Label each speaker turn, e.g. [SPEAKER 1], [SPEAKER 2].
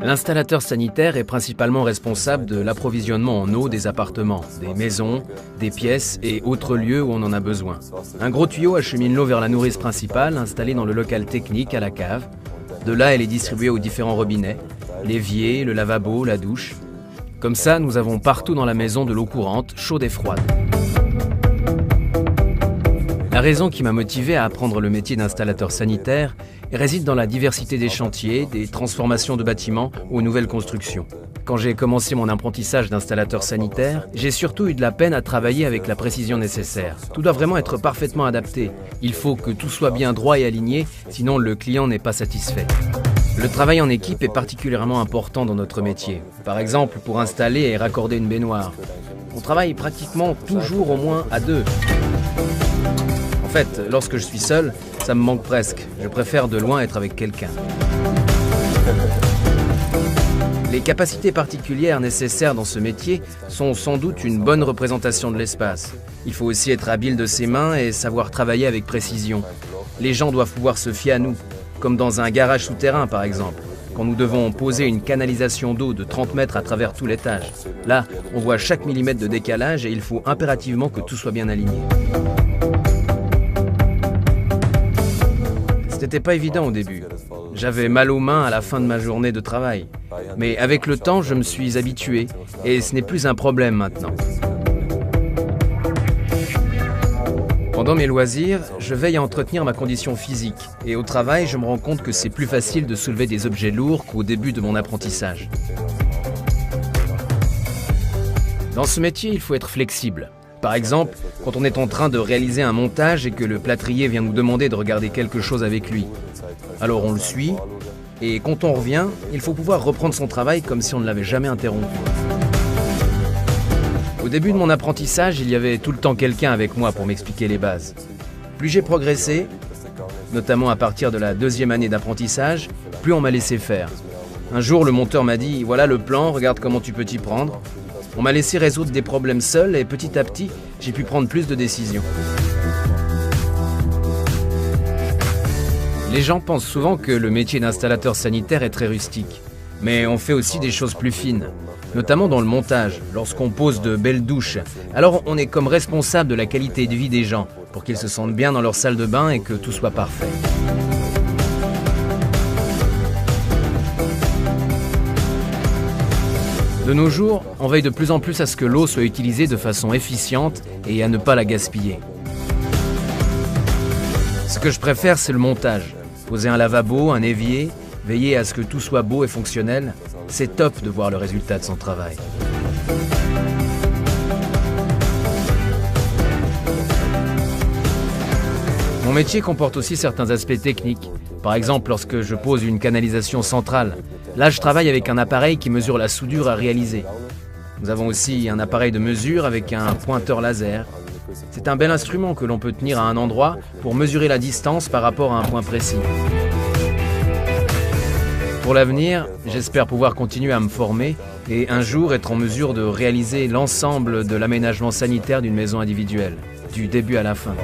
[SPEAKER 1] L'installateur sanitaire est principalement responsable de l'approvisionnement en eau des appartements, des maisons, des pièces et autres lieux où on en a besoin. Un gros tuyau achemine l'eau vers la nourrice principale installée dans le local technique à la cave. De là, elle est distribuée aux différents robinets, l'évier, le lavabo, la douche. Comme ça, nous avons partout dans la maison de l'eau courante, chaude et froide. La raison qui m'a motivé à apprendre le métier d'installateur sanitaire réside dans la diversité des chantiers, des transformations de bâtiments aux nouvelles constructions. Quand j'ai commencé mon apprentissage d'installateur sanitaire, j'ai surtout eu de la peine à travailler avec la précision nécessaire. Tout doit vraiment être parfaitement adapté. Il faut que tout soit bien droit et aligné, sinon le client n'est pas satisfait. Le travail en équipe est particulièrement important dans notre métier. Par exemple, pour installer et raccorder une baignoire. On travaille pratiquement toujours au moins à deux. En fait, lorsque je suis seul, ça me manque presque. Je préfère de loin être avec quelqu'un. Les capacités particulières nécessaires dans ce métier sont sans doute une bonne représentation de l'espace. Il faut aussi être habile de ses mains et savoir travailler avec précision. Les gens doivent pouvoir se fier à nous, comme dans un garage souterrain par exemple, quand nous devons poser une canalisation d'eau de 30 mètres à travers tout l'étage. Là, on voit chaque millimètre de décalage et il faut impérativement que tout soit bien aligné. C'était pas évident au début. J'avais mal aux mains à la fin de ma journée de travail. Mais avec le temps, je me suis habitué et ce n'est plus un problème maintenant. Pendant mes loisirs, je veille à entretenir ma condition physique. Et au travail, je me rends compte que c'est plus facile de soulever des objets lourds qu'au début de mon apprentissage. Dans ce métier, il faut être flexible. Par exemple, quand on est en train de réaliser un montage et que le plâtrier vient nous demander de regarder quelque chose avec lui. Alors on le suit, et quand on revient, il faut pouvoir reprendre son travail comme si on ne l'avait jamais interrompu. Au début de mon apprentissage, il y avait tout le temps quelqu'un avec moi pour m'expliquer les bases. Plus j'ai progressé, notamment à partir de la 2e année d'apprentissage, plus on m'a laissé faire. Un jour, le monteur m'a dit « Voilà le plan, regarde comment tu peux t'y prendre ». On m'a laissé résoudre des problèmes seul et petit à petit, j'ai pu prendre plus de décisions. Les gens pensent souvent que le métier d'installateur sanitaire est très rustique. Mais on fait aussi des choses plus fines, notamment dans le montage, lorsqu'on pose de belles douches. Alors on est comme responsable de la qualité de vie des gens, pour qu'ils se sentent bien dans leur salle de bain et que tout soit parfait. De nos jours, on veille de plus en plus à ce que l'eau soit utilisée de façon efficiente et à ne pas la gaspiller. Ce que je préfère, c'est le montage. Poser un lavabo, un évier, veiller à ce que tout soit beau et fonctionnel, c'est top de voir le résultat de son travail. Mon métier comporte aussi certains aspects techniques. Par exemple, lorsque je pose une canalisation centrale, là je travaille avec un appareil qui mesure la soudure à réaliser. Nous avons aussi un appareil de mesure avec un pointeur laser. C'est un bel instrument que l'on peut tenir à un endroit pour mesurer la distance par rapport à un point précis. Pour l'avenir, j'espère pouvoir continuer à me former et un jour être en mesure de réaliser l'ensemble de l'aménagement sanitaire d'une maison individuelle, du début à la fin.